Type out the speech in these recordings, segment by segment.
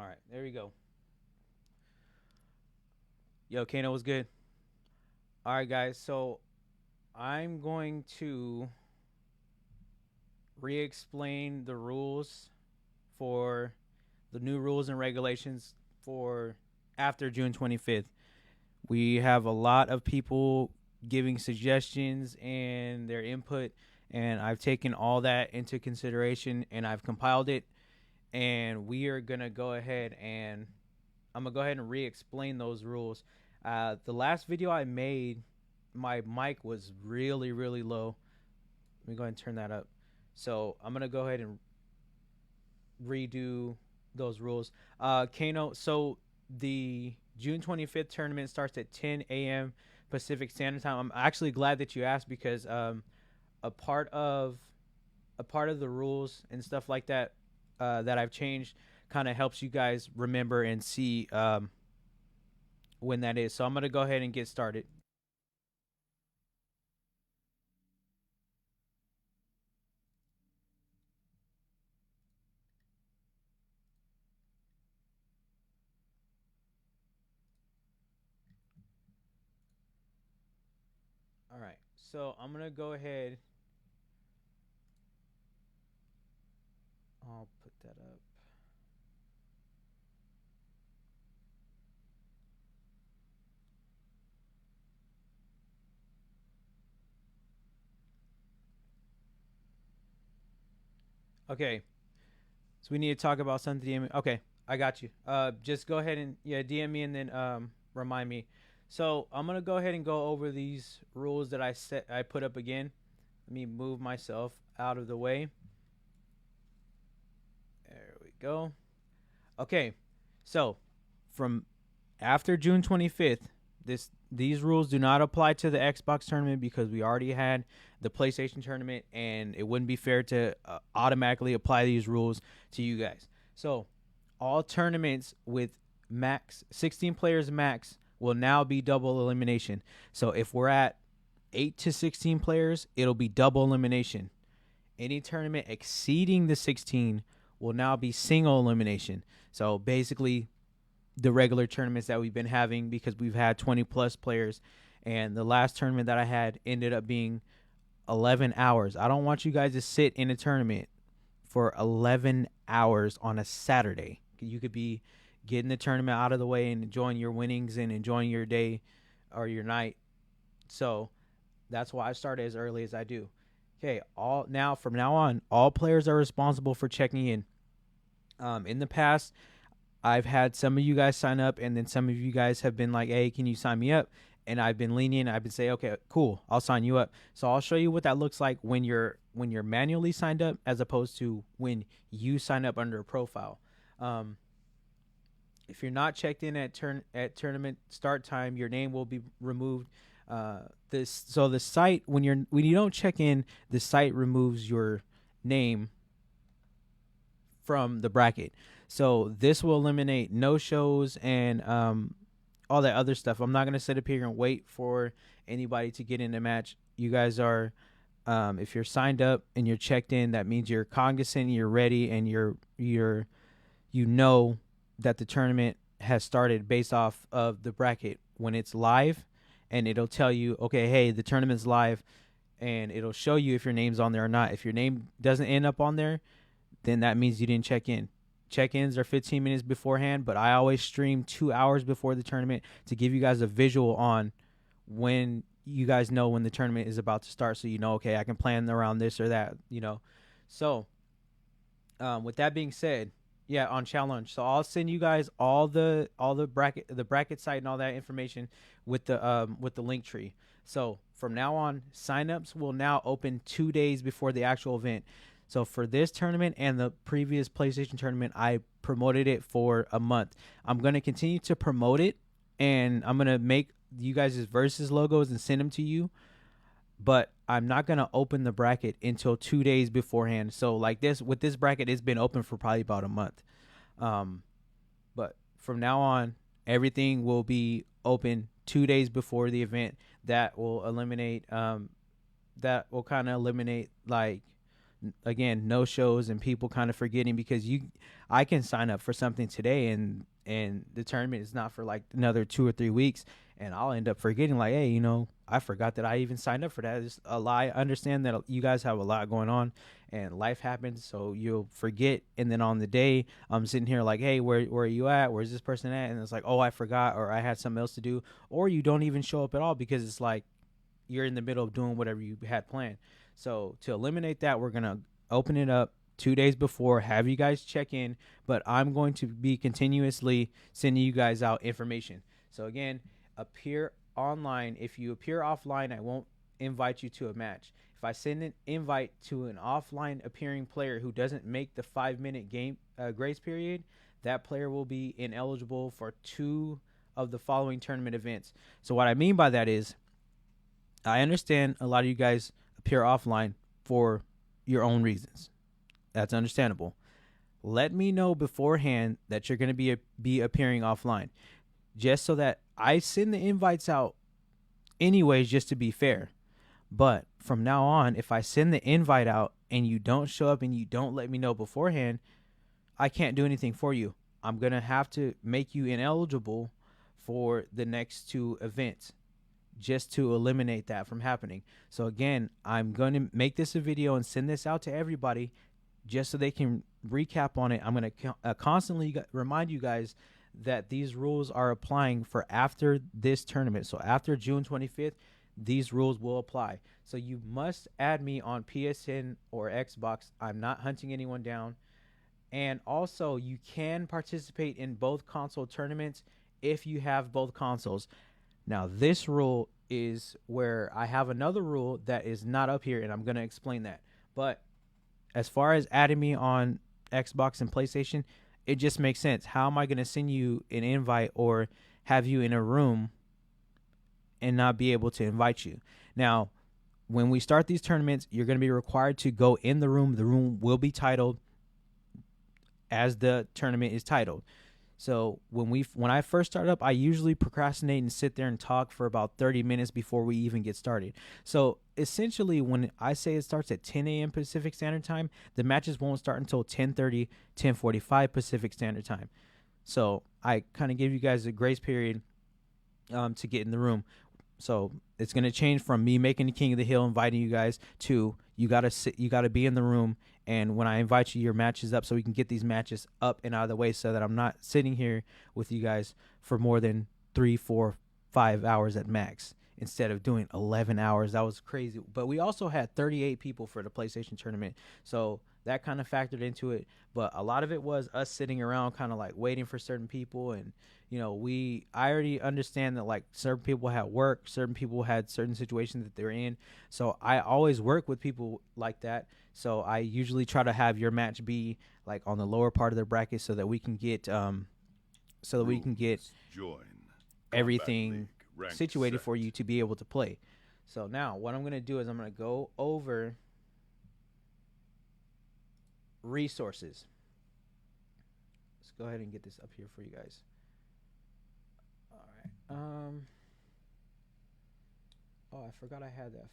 right, there we go. Yo, Kano was good. All right, guys. So I'm going to re-explain the rules for the new rules and regulations for after June 25th. We have a lot of people giving suggestions and their input, and I've taken all that into consideration and I've compiled it. And we are gonna go ahead and I'm gonna go ahead and re-explain those rules. The last video I made, my mic was really, really low. Let me go ahead and turn that up. So I'm gonna go ahead and redo those rules. Kano, so the June 25th tournament starts at 10 a.m. Pacific Standard Time. I'm actually glad that you asked because a part of a part of the rules and stuff like that that I've changed kind of helps you guys remember and see when that is. So I'm gonna go ahead and get started. All right. So I'm gonna go ahead. I'll put that up. Okay. So we need to talk about something. Okay, I got you. Just go ahead and DM me and then remind me. So I'm gonna go ahead and go over these rules that I put up again. Let me move myself out of the way. There we go. Okay. So from after June 25th, these rules do not apply to the Xbox tournament because we already had the PlayStation tournament, and it wouldn't be fair to automatically apply these rules to you guys. So all tournaments with max 16 players max will now be double elimination. So if we're at 8 to 16 players, it'll be double elimination. Any tournament exceeding the 16 will now be single elimination. So basically, the regular tournaments that we've been having because we've had 20 plus players. And the last tournament that I had ended up being 11 hours. I don't want you guys to sit in a tournament for 11 hours on a Saturday. You could be getting the tournament out of the way and enjoying your winnings and enjoying your day or your night. So that's why I started as early as I do. Okay, all now from now on, all players are responsible for checking in. In the past, I've had some of you guys sign up, and then some of you guys have been like, "Hey, can you sign me up?" And I've been lenient. I've been saying, "Okay, cool, I'll sign you up." So I'll show you what that looks like when you're manually signed up, as opposed to when you sign up under a profile. Um, if you're not checked in at tournament start time, your name will be removed. This so the site when you don't check in, the site removes your name from the bracket. So this will eliminate no shows and all that other stuff. I'm not gonna sit up here and wait for anybody to get in the match. You guys are, if you're signed up and you're checked in, that means you're cognizant, you're ready, and you know that the tournament has started based off of the bracket when it's live, and it'll tell you, okay, hey, the tournament's live, and it'll show you if your name's on there or not. If your name doesn't end up on there, then that means you didn't check in. Check-ins are 15 minutes beforehand, but I always stream 2 hours before the tournament to give you guys a visual on when you guys know when the tournament is about to start, so you know, okay, I can plan around this or that. So, with that being said, yeah, on challenge. So I'll send you guys all the bracket site and all that information with the link tree. So from now on, signups will now open 2 days before the actual event. So for this tournament and the previous PlayStation tournament, I promoted it for a month. I'm gonna continue to promote it, and I'm gonna make you guys' versus logos and send them to you, but I'm not gonna open the bracket until 2 days beforehand. So like this with this bracket, it's been open for probably about a month. Um, but from now on, everything will be open 2 days before the event. That will eliminate. That will kind of eliminate like again, no shows and people kind of forgetting, because I can sign up for something today, and the tournament is not for like another 2 or 3 weeks, and I'll end up forgetting, like, hey, I forgot that I even signed up for that. It's a lie. I understand that you guys have a lot going on and life happens, so you'll forget. And then on the day, I'm sitting here like, hey, where are you at? Where's this person at? And it's like, oh, I forgot, or I had something else to do, or you don't even show up at all because it's like you're in the middle of doing whatever you had planned. So to eliminate that, we're going to open it up 2 days before, have you guys check in, but I'm going to be continuously sending you guys out information. So again, appear online. If you appear offline, I won't invite you to a match. If I send an invite to an offline appearing player who doesn't make the 5-minute game grace period, that player will be ineligible for 2 of the following tournament events. So what I mean by that is, I understand a lot of you guys appear offline for your own reasons. That's understandable. Let me know beforehand that you're going to be appearing offline, just so that I send the invites out anyways, just to be fair. But from now on, if I send the invite out and you don't show up and you don't let me know beforehand, I can't do anything for you. I'm going to have to make you ineligible for the next 2 events, just to eliminate that from happening. So again, I'm going to make this a video and send this out to everybody just so they can recap on it. I'm going to constantly remind you guys that these rules are applying for after this tournament. So after June 25th, these rules will apply. So you must add me on PSN or Xbox. I'm not hunting anyone down. And also, you can participate in both console tournaments if you have both consoles. Now, this rule is where I have another rule that is not up here, and I'm going to explain that. But as far as adding me on Xbox and PlayStation, it just makes sense. How am I going to send you an invite or have you in a room and not be able to invite you? Now, when we start these tournaments, you're going to be required to go in the room. The room will be titled as the tournament is titled. So when I first start up, I usually procrastinate and sit there and talk for about 30 minutes before we even get started. So essentially, when I say it starts at 10 a.m. Pacific Standard Time, the matches won't start until 10:30, 10:45 Pacific Standard Time. So I kind of give you guys a grace period to get in the room. So it's going to change from me making the King of the Hill, inviting you guys, to you got to be in the room. And when I invite you, your match is up, so we can get these matches up and out of the way, so that I'm not sitting here with you guys for more than 3, 4, 5 hours at max, instead of doing 11 hours. That was crazy. But we also had 38 people for the PlayStation tournament, so that kind of factored into it. But a lot of it was us sitting around kind of like waiting for certain people. And I already understand that like certain people had work, certain people had certain situations that they're in, so I always work with people like that. So I usually try to have your match be like on the lower part of the bracket, so that we can get everything situated for you to be able to play. So now what I'm going to do is I'm going to go over resources. Let's go ahead and get this up here for you guys. All right. Oh, I forgot I had that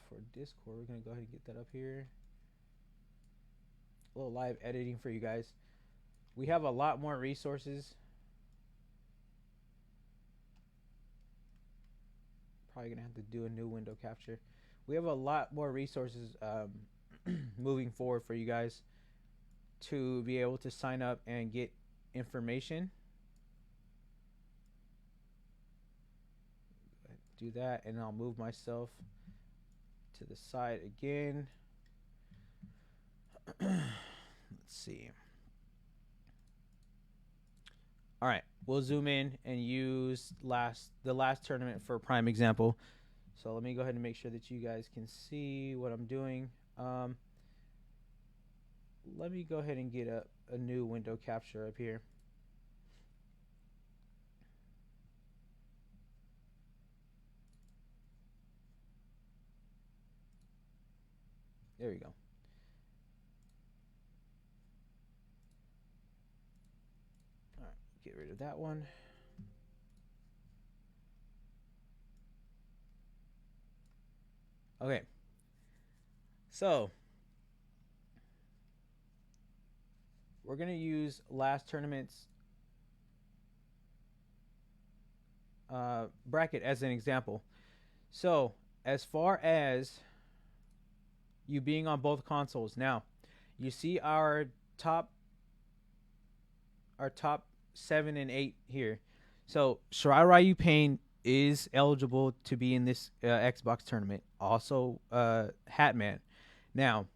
for Discord. We're going to go ahead and get that up here. A little live editing for you guys. We have a lot more resources. Probably going to have to do a new window capture. We have a lot more resources moving forward for you guys to be able to sign up and get information. Do that, and I'll move myself to the side again. Let's see. All right, we'll zoom in and use the last tournament for prime example. So let me go ahead and make sure that you guys can see what I'm doing. Let me go ahead and get a new window capture up here. There we go. All right, get rid of that one. Okay. So we're gonna use last tournament's bracket as an example. So as far as you being on both consoles, now you see top our top 7 and 8 here. So Shirai Ryu Pain is eligible to be in this Xbox tournament. Also, Hatman. Now,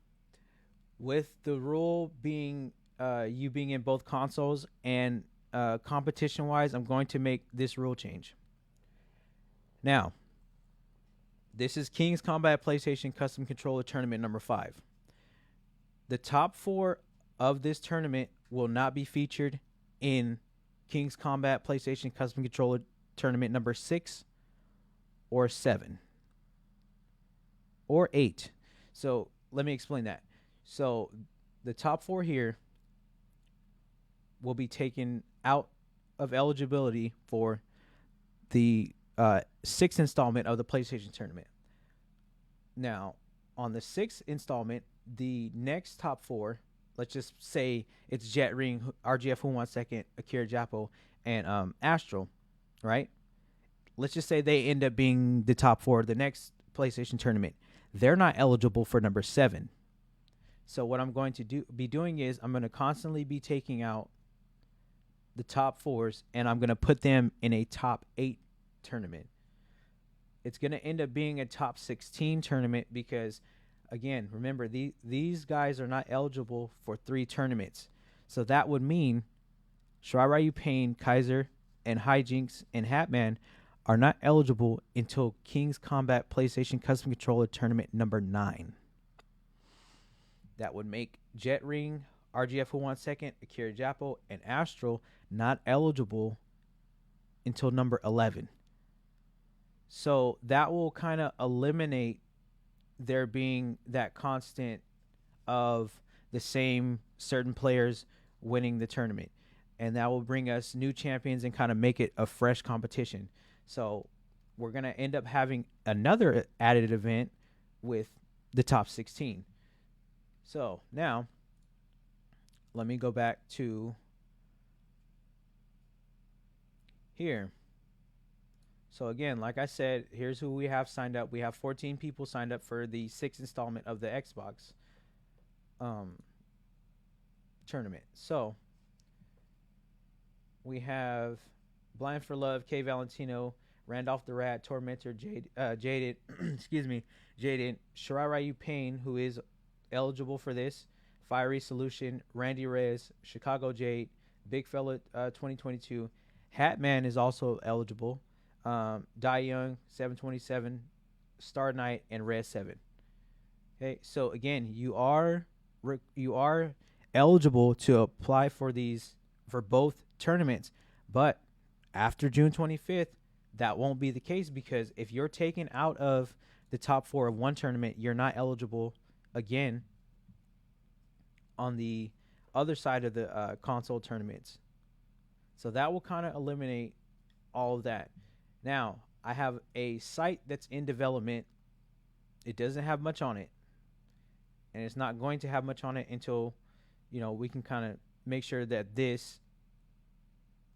with the rule being you being in both consoles and competition wise, I'm going to make this rule change. Now, this is King's Combat PlayStation Custom Controller Tournament number 5. The top 4 of this tournament will not be featured in King's Combat PlayStation Custom Controller Tournament number 6 or 7 or 8. So let me explain that. So the top 4 here will be taken out of eligibility for the 6th installment of the PlayStation Tournament. Now, on the 6th installment, the next top 4, let's just say it's Jet Ring, RGF Who Wants Second, Akira Jappo, and Astral, right? Let's just say they end up being the top 4 of the next PlayStation Tournament. They're not eligible for number 7. So what I'm going to be doing is I'm going to constantly be taking out the top 4s, and I'm going to put them in a top 8 tournament. It's going to end up being a top 16 tournament because, again, remember, these guys are not eligible for 3 tournaments. So that would mean Shirai Ryu Pain, Kaiser, and Hijinks and Hatman are not eligible until King's Combat PlayStation Custom Controller Tournament number 9. That would make Jet Ring, RGF Who Wants Second, Akira Jappo, and Astral not eligible until number 11. So that will kind of eliminate there being that constant of the same certain players winning the tournament. And that will bring us new champions and kind of make it a fresh competition. So we're going to end up having another added event with the top 16. So now let me go back to here. So again, like I said, here's who we have signed up. We have 14 people signed up for the 6th installment of the Xbox tournament. So we have Blind for Love, K Valentino, Randolph the Rat, Tormentor, Jaded, excuse me, Jaden, Shirai Ryu Pain, who is eligible for this, Fiery Solution, Randy Reyes, Chicago Jade, Big Fella 2022, Hatman is also eligible. Die Young, 727, Star Knight, and Red 7. Okay, so again, you are eligible to apply for these for both tournaments, but after June 25th, that won't be the case because if you're taken out of the top 4 of one tournament, you're not eligible again on the other side of the console tournaments. So that will kind of eliminate all of that. Now, I have a site that's in development. It doesn't have much on it. And it's not going to have much on it until, we can kind of make sure that this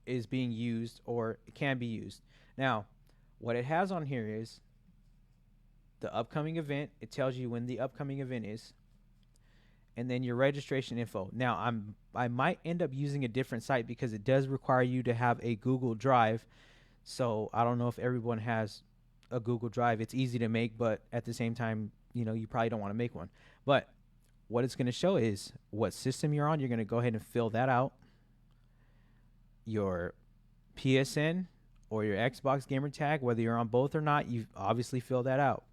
is being used or it can be used. Now, what it has on here is the upcoming event. It tells you when the upcoming event is. And then your registration info. Now, I might end up using a different site because it does require you to have a Google Drive. So I don't know if everyone has a Google Drive. It's easy to make, but at the same time, you probably don't want to make one. But what it's going to show is what system you're on. You're going to go ahead and fill that out. Your PSN or your Xbox gamer tag, whether you're on both or not, you obviously fill that out.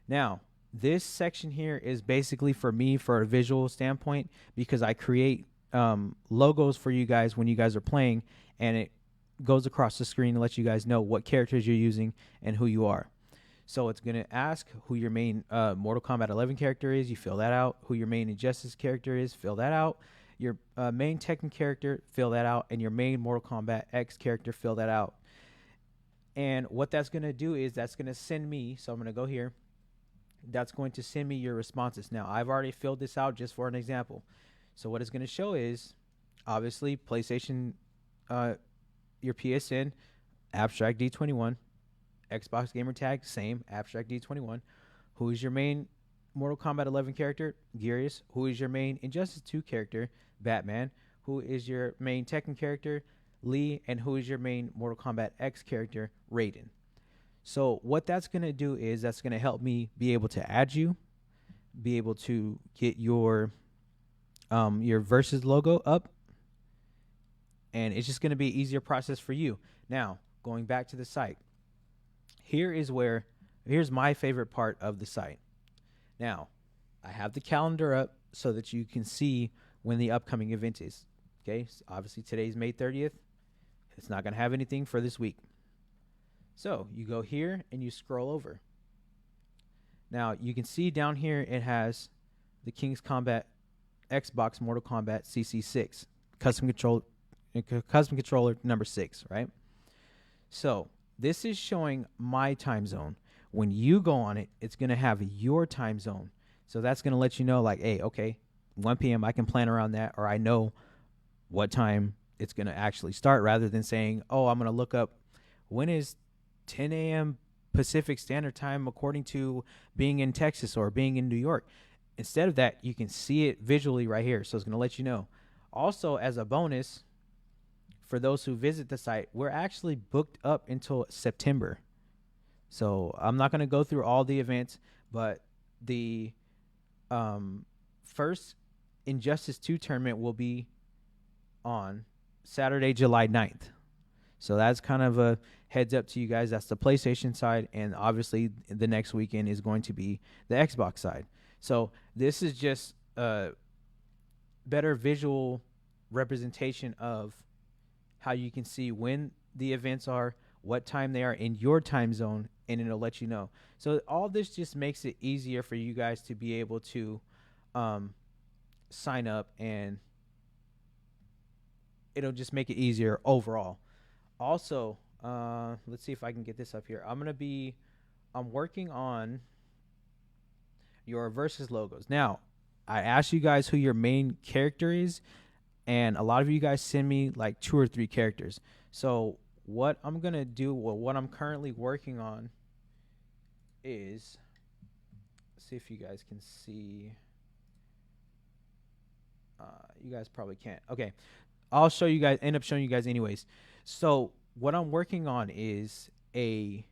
Now, this section here is basically for me for a visual standpoint because I create logos for you guys when you guys are playing, and it goes across the screen to let you guys know what characters you're using and who you are. So it's going to ask who your main Mortal Kombat 11 character is. You fill that out. Who your main Injustice character is. Fill that out. Your main Tekken character, fill that out. And your main Mortal Kombat X character, fill that out. And what that's going to do is that's going to send me, so I'm going to go here. that's going to send me your responses. Now, I've already filled this out just for an example. So what it's going to show is obviously PlayStation, your PSN, Abstract D21, Xbox Gamer Tag, same, Abstract D21. Who is your main Mortal Kombat 11 character? Gearus. Who is your main Injustice 2 character? Batman. Who is your main Tekken character? Lee. And who is your main Mortal Kombat X character? Raiden. So what that's going to do is that's going to help me be able to add you, be able to get your versus logo up, and it's just going to be an easier process for you. Now, going back to the site. Here's my favorite part of the site. Now, I have the calendar up so that you can see when the upcoming event is. Okay, so obviously today's May 30th. It's not going to have anything for this week. So you go here and you scroll over. Now you can see down here it has the King's Combat Xbox Mortal Kombat CC6 custom controller number 6, right? So this is showing my time zone. When you go on it, it's going to have your time zone. So that's going to let you know, like, hey, okay, 1 p.m. I can plan around that, or I know what time it's going to actually start, rather than saying, oh, I'm going to look up when is 10 a.m. Pacific Standard Time according to being in Texas or being in New York. Instead of that, you can see it visually right here. So it's going to let you know. Also, as a bonus, for those who visit the site, we're actually booked up until September. So I'm not going to go through all the events, but the first Injustice 2 tournament will be on Saturday, July 9th. So that's kind of a heads up to you guys. That's the PlayStation side, and obviously the next weekend is going to be the Xbox side. So this is just a better visual representation of how you can see when the events are, what time they are in your time zone, and it'll let you know. So all this just makes it easier for you guys to be able to sign up, and it'll just make it easier overall. Also, let's see if I can get this up here. I'm working on your versus logos. Now, I asked you guys who your main character is, and a lot of you guys send me like 2 or 3 characters. So what I'm going to do, or what I'm currently working on, is, see if you guys can see. You guys probably can't. Okay. I'll show you guys, end up showing you guys anyways. So what I'm working on is a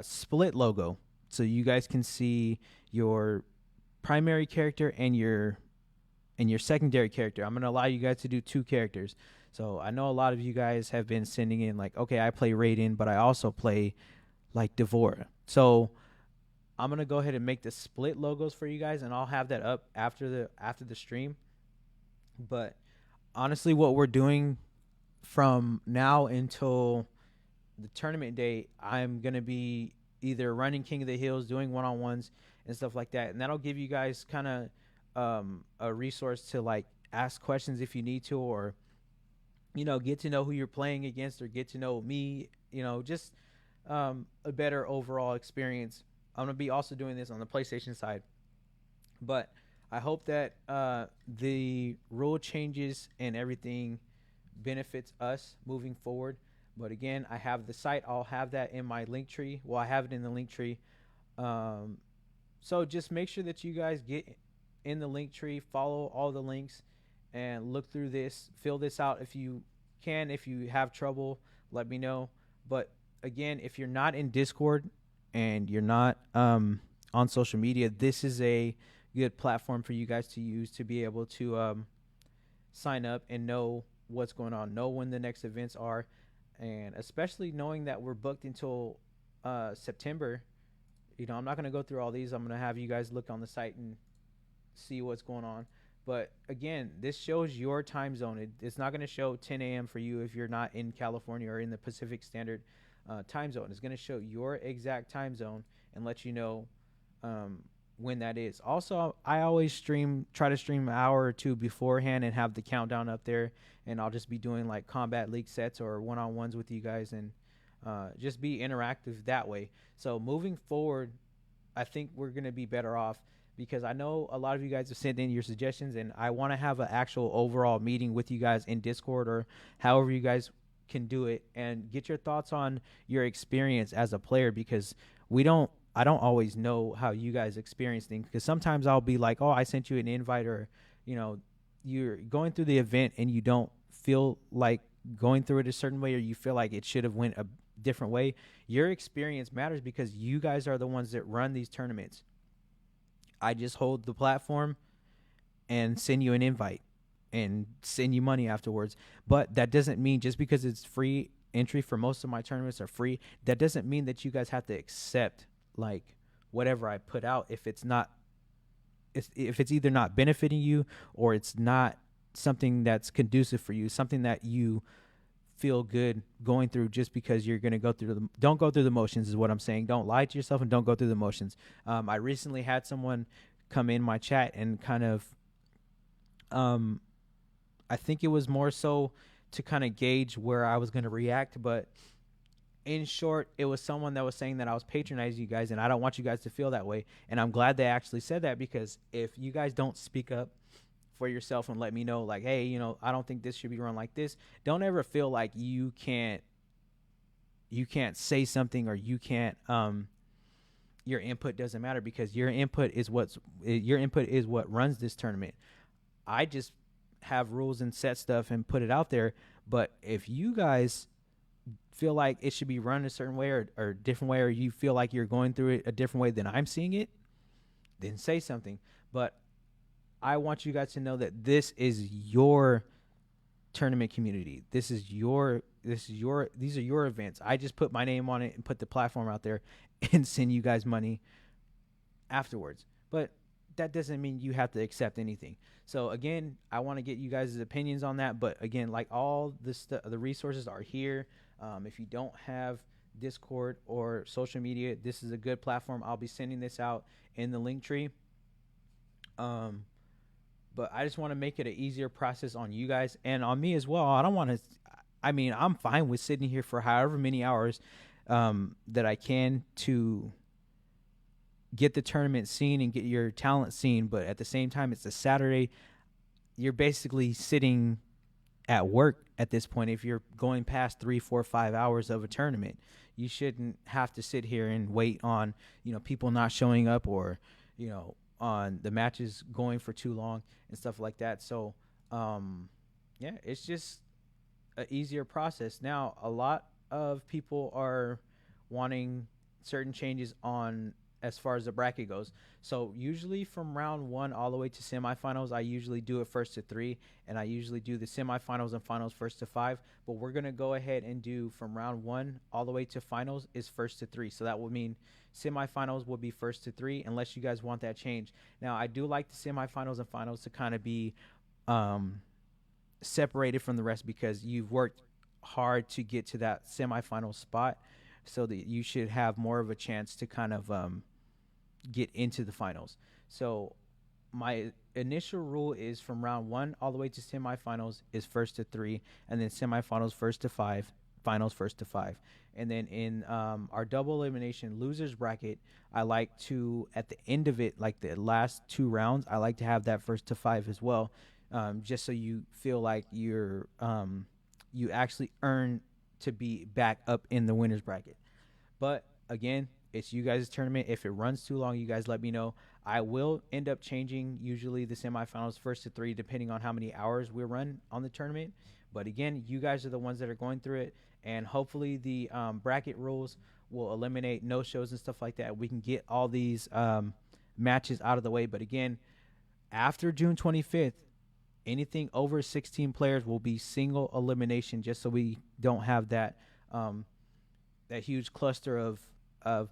split logo, so you guys can see your primary character and your secondary character. I'm going to allow you guys to do 2 characters. So I know a lot of you guys have been sending in like, okay, I play Raiden, but I also play like D'Vorah. So I'm going to go ahead and make the split logos for you guys, and I'll have that up after the stream. But honestly, what we're doing from now until the tournament day, I'm going to be either running King of the Hills, doing one-on-ones and stuff like that. And that'll give you guys kind of a resource to like ask questions if you need to, or, you know, get to know who you're playing against, or get to know me, you know, just a better overall experience. I'm going to be also doing this on the PlayStation side. But I hope that the rule changes and everything benefits us moving forward. But again, I have the site. I'll have that in my link tree. Well, I have it in the link tree. So just make sure that you guys get in the link tree, follow all the links, and look through this. Fill this out if you can. If you have trouble, let me know. But again, if you're not in Discord and you're not on social media, this is a good platform for you guys to use to be able to sign up and know what's going on, know when the next events are, and especially knowing that we're booked until September. You know, I'm not going to go through all these. I'm going to have you guys look on the site and see what's going on. But again, this shows your time zone. It's not going to show 10 a.m. for you if you're not in California or in the Pacific Standard time zone. It's going to show your exact time zone and let you know when that is. Also, I always try to stream an hour or 2 beforehand and have the countdown up there, and I'll just be doing like Combat League sets or one-on-ones with you guys, and just be interactive that way. So moving forward, I think we're gonna be better off because I know a lot of you guys have sent in your suggestions, and I want to have an actual overall meeting with you guys in Discord or however you guys can do it, and get your thoughts on your experience as a player because we don't. I don't always know how you guys experience things because sometimes I'll be like, "Oh, I sent you an invite," or you know, you're going through the event and you don't feel like going through it a certain way, or you feel like it should have went a different way. Your experience matters because you guys are the ones that run these tournaments. I just hold the platform and send you an invite and send you money afterwards. But that doesn't mean just because it's free entry for most of my tournaments are free, that doesn't mean that you guys have to accept like whatever I put out if it's not if it's either not benefiting you or it's not something that's conducive for you, something that you feel good going through just because you're going to go through the don't go through the motions is what I'm saying. Don't lie to yourself and don't go through the motions. I recently had someone come in my chat and kind of um I think it was more so to kind of gauge where I was going to react, but in short, it was someone that was saying that I was patronizing you guys, and I don't want you guys to feel that way. And I'm glad they actually said that because if you guys don't speak up for yourself and let me know, like, hey, I don't think this should be run like this. Don't ever feel like you can't say something or you can't your input doesn't matter because your input is what runs this tournament. I just have rules and set stuff and put it out there. But if you guys feel like it should be run a certain way or a different way, or you feel like you're going through it a different way than I'm seeing it, then say something. But I want you guys to know that this is your tournament community. These are your events. I just put my name on it and put the platform out there and send you guys money afterwards. But that doesn't mean you have to accept anything. So again, I want to get you guys' opinions on that. But again, like all the resources are here. If you don't have Discord or social media, this is a good platform. I'll be sending this out in the link tree. But I just want to make it an easier process on you guys and on me as well. I don't want to. I mean, I'm fine with sitting here for however many hours that I can to get the tournament seen and get your talent seen. But at the same time, it's a Saturday. You're basically sitting at work at this point. If you're going past 3, 4, 5 hours of a tournament, you shouldn't have to sit here and wait on people not showing up or on the matches going for too long and stuff like that. So yeah, it's just an easier process. Now a lot of people are wanting certain changes on as far as the bracket goes. So usually from round 1 all the way to semifinals, I usually do it first to 3, and I usually do the semifinals and finals first to 5. But we're gonna go ahead and do from round 1 all the way to finals is first to 3. So that would mean semifinals will be first to 3, unless you guys want that change. Now I do like the semifinals and finals to kind of be separated from the rest because you've worked hard to get to that semifinal spot, so that you should have more of a chance to kind of get into the finals. So my initial rule is from round 1 all the way to semifinals is first to 3, and then semifinals first to 5, finals first to 5. And then in our double elimination losers bracket, I like to at the end of it, like the last 2 rounds, I like to have that first to 5 as well, just so you feel like you actually earn to be back up in the winners bracket. But again, it's you guys' tournament. If it runs too long, you guys let me know. I will end up changing usually the semifinals first to 3, depending on how many hours we run on the tournament. But again, you guys are the ones that are going through it, and hopefully the bracket rules will eliminate no shows and stuff like that. We can get all these matches out of the way. But again, after June 25th, anything over 16 players will be single elimination, just so we don't have that that huge cluster of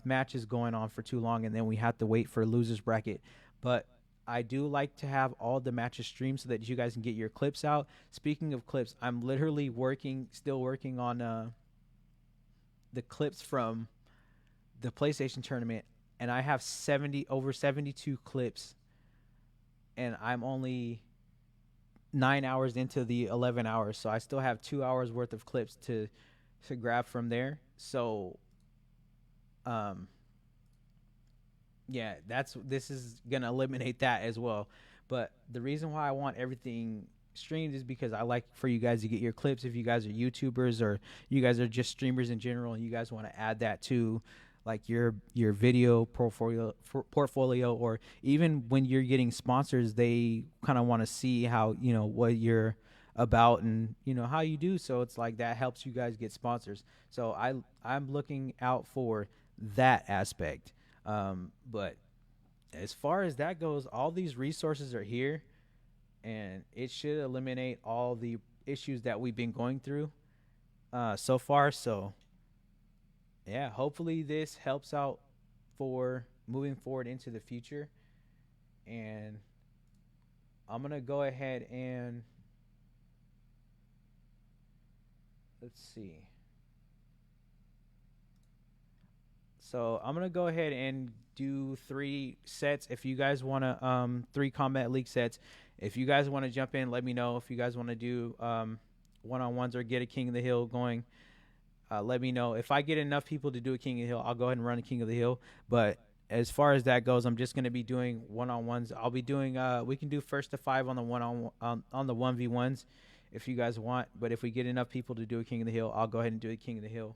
matches going on for too long, and then we have to wait for a losers bracket. But I do like to have all the matches streamed so that you guys can get your clips out. Speaking of clips, I'm literally still working on the clips from the PlayStation tournament, and I have over 72 clips, and I'm only 9 hours into the 11 hours, so I still have 2 hours worth of clips to grab from there. So Yeah, this is gonna eliminate that as well. But the reason why I want everything streamed is because I like for you guys to get your clips if you guys are YouTubers or you guys are just streamers in general and you guys want to add that to like your video portfolio, or even when you're getting sponsors, they kind of want to see how, what you're about and how you do, so it's like that helps you guys get sponsors. So I'm looking out for that aspect. But as far as that goes, all these resources are here, and it should eliminate all the issues that we've been going through so far. So, yeah, hopefully this helps out for moving forward into the future. And I'm going to go ahead and let's see. So I'm gonna go ahead and do 3 sets. If you guys want to, 3 Combat League sets. If you guys want to jump in, let me know. If you guys want to do one-on-ones or get a King of the Hill going, let me know. If I get enough people to do a King of the Hill, I'll go ahead and run a King of the Hill. But as far as that goes, I'm just gonna be doing one-on-ones. I'll be doing. We can do first to 5 on the on the 1v1s if you guys want. But if we get enough people to do a King of the Hill, I'll go ahead and do a King of the Hill.